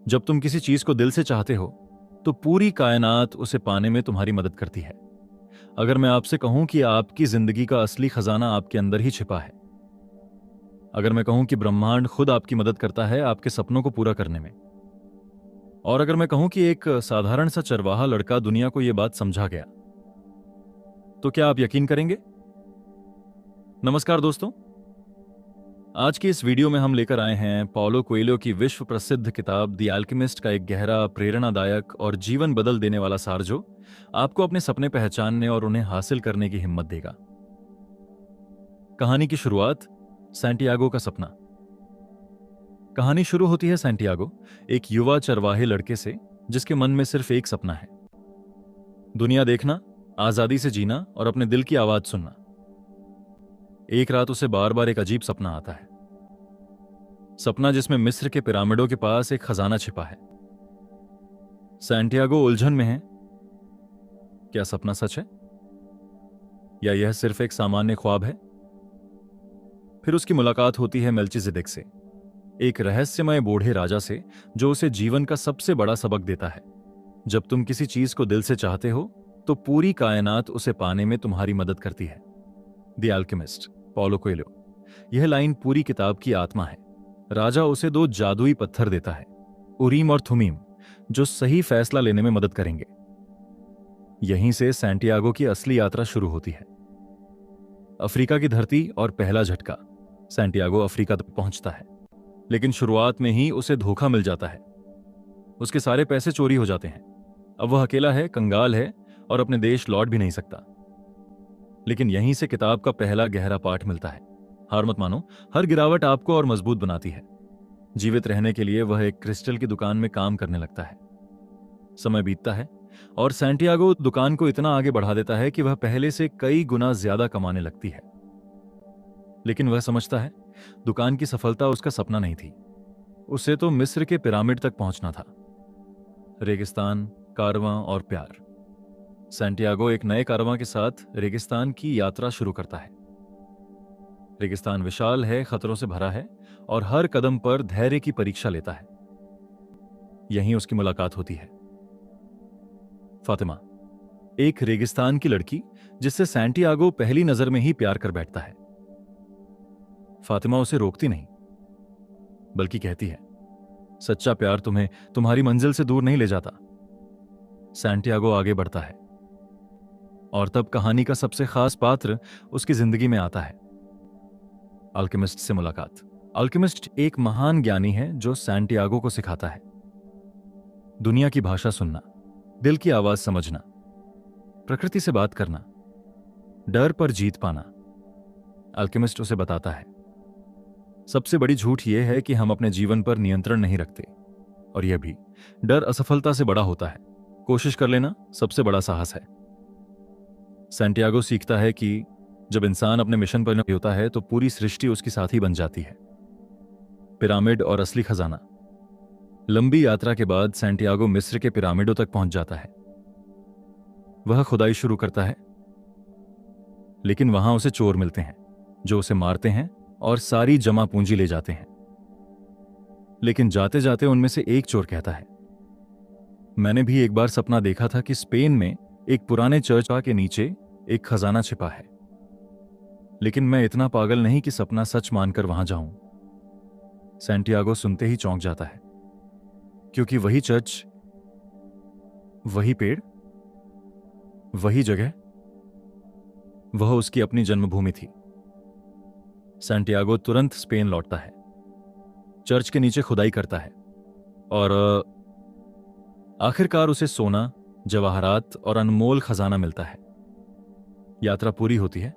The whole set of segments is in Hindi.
जब तुम किसी चीज को दिल से चाहते हो तो पूरी कायनात उसे पाने में तुम्हारी मदद करती है। अगर मैं आपसे कहूं कि आपकी जिंदगी का असली खजाना आपके अंदर ही छिपा है, अगर मैं कहूं कि ब्रह्मांड खुद आपकी मदद करता है आपके सपनों को पूरा करने में, और अगर मैं कहूं कि एक साधारण सा चरवाहा लड़का दुनिया को यह बात समझा गया, तो क्या आप यकीन करेंगे? नमस्कार दोस्तों, आज की इस वीडियो में हम लेकर आए हैं पाउलो कोएल्हो की विश्व प्रसिद्ध किताब द अल्केमिस्ट का एक गहरा, प्रेरणादायक और जीवन बदल देने वाला सार जो आपको अपने सपने पहचानने और उन्हें हासिल करने की हिम्मत देगा। कहानी की शुरुआत, सैंटियागो का सपना। कहानी शुरू होती है सैंटियागो, एक युवा चरवाहे लड़के से जिसके मन में सिर्फ एक सपना है, दुनिया देखना, आजादी से जीना और अपने दिल की आवाज सुनना। एक रात उसे बार बार एक अजीब सपना आता है, सपना जिसमें मिस्र के पिरामिडों के पास एक खजाना छिपा है। सैंटियागो उलझन में है, क्या सपना सच है या यह सिर्फ एक सामान्य ख्वाब है? फिर उसकी मुलाकात होती है मेल्चिजेदेक से, एक रहस्यमय बूढ़े राजा से जो उसे जीवन का सबसे बड़ा सबक देता है। जब तुम किसी चीज को दिल से चाहते हो तो पूरी कायनात उसे पाने में तुम्हारी मदद करती है। The alchemist, Paulo Coelho. यह लाइन पूरी किताब की आत्मा है। राजा उसे दो जादुई पत्थर देता है, उरीम और थुमीम, जो सही फैसला लेने में मदद करेंगे। यहीं से सैंटियागो की असली यात्रा शुरू होती है। अफ्रीका की धरती और पहला झटका। सैंटियागो अफ्रीका तक पहुंचता है, लेकिन शुरुआत में ही उसे धोखा मिल जाता है। उसके सारे पैसे चोरी हो जाते हैं। अब वह अकेला है, कंगाल है और अपने देश लौट भी नहीं सकता। लेकिन यहीं से किताब का पहला गहरा पाठ मिलता है। हार मत मानो, हर गिरावट आपको और मजबूत बनाती है। जीवित रहने के लिए वह एक क्रिस्टल की दुकान में काम करने लगता है। समय बीतता है और सैंटियागो दुकान को इतना आगे बढ़ा देता है कि वह पहले से कई गुना ज्यादा कमाने लगती है। लेकिन वह समझता है दुकान की सफलता उसका सपना नहीं थी। उसे तो मिस्र के पिरामिड तक पहुंचना था। रेगिस्तान, कारवां और प्यार। सैंटियागो एक नए कारवां के साथ रेगिस्तान की यात्रा शुरू करता है। रेगिस्तान विशाल है, खतरों से भरा है और हर कदम पर धैर्य की परीक्षा लेता है। यहीं उसकी मुलाकात होती है। फातिमा, एक रेगिस्तान की लड़की जिससे सैंटियागो पहली नजर में ही प्यार कर बैठता है। फातिमा उसे रोकती नहीं, बल्कि कहती है, सच्चा प्यार तुम्हें तुम्हारी मंजिल से दूर नहीं ले जाता। सैंटियागो आगे बढ़ता है और तब कहानी का सबसे खास पात्र उसकी जिंदगी में आता है। अल्केमिस्ट से मुलाकात। अल्केमिस्ट एक महान ज्ञानी है जो सैंटियागो को सिखाता है दुनिया की भाषा सुनना, दिल की आवाज समझना, प्रकृति से बात करना, डर पर जीत पाना। अल्केमिस्ट उसे बताता है सबसे बड़ी झूठ यह है कि हम अपने जीवन पर नियंत्रण नहीं रखते, और यह भी डर असफलता से बड़ा होता है। कोशिश कर लेना सबसे बड़ा साहस है। सैंटियागो सीखता है कि जब इंसान अपने मिशन पर होता है तो पूरी सृष्टि उसकी साथी बन जाती है। पिरामिड और असली खजाना। लंबी यात्रा के बाद सैंटियागो मिस्र के पिरामिडों तक पहुंच जाता है। वह खुदाई शुरू करता है, लेकिन वहां उसे चोर मिलते हैं जो उसे मारते हैं और सारी जमा पूंजी ले जाते हैं। लेकिन जाते जाते उनमें से एक चोर कहता है, मैंने भी एक बार सपना देखा था कि स्पेन में एक पुराने चर्च के नीचे एक खजाना छिपा है, लेकिन मैं इतना पागल नहीं कि सपना सच मानकर वहां जाऊं। सैंटियागो सुनते ही चौंक जाता है, क्योंकि वही चर्च, वही पेड़, वही जगह, वह उसकी अपनी जन्मभूमि थी। सैंटियागो तुरंत स्पेन लौटता है, चर्च के नीचे खुदाई करता है और आखिरकार उसे सोना, जवाहरात और अनमोल खजाना मिलता है। यात्रा पूरी होती है,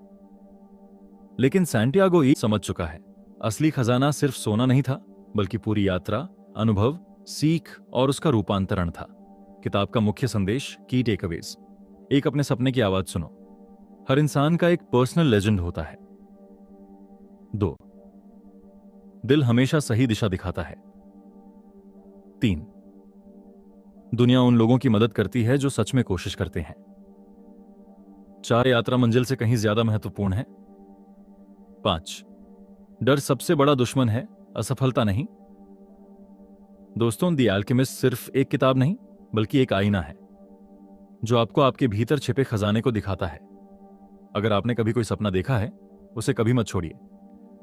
लेकिन सैंटियागो ये समझ चुका है असली खजाना सिर्फ सोना नहीं था, बल्कि पूरी यात्रा, अनुभव, सीख और उसका रूपांतरण था। किताब का मुख्य संदेश, की टेकअवेज। एक, अपने सपने की आवाज सुनो। हर इंसान का एक पर्सनल लेजेंड होता है। 2, दिल हमेशा सही दिशा दिखाता है। 3, दुनिया उन लोगों की मदद करती है जो सच में कोशिश करते हैं। 4, यात्रा मंजिल से कहीं ज्यादा महत्वपूर्ण है। 5, डर सबसे बड़ा दुश्मन है, असफलता नहीं। दोस्तों, द अल्केमिस्ट सिर्फ एक किताब नहीं बल्कि एक आईना है जो आपको आपके भीतर छिपे खजाने को दिखाता है। अगर आपने कभी कोई सपना देखा है, उसे कभी मत छोड़िए,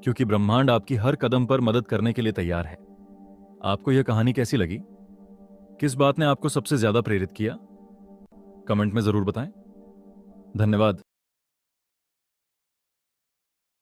क्योंकि ब्रह्मांड आपकी हर कदम पर मदद करने के लिए तैयार है। आपको यह कहानी कैसी लगी? किस बात ने आपको सबसे ज्यादा प्रेरित किया? कमेंट में जरूर बताएं। धन्यवाद।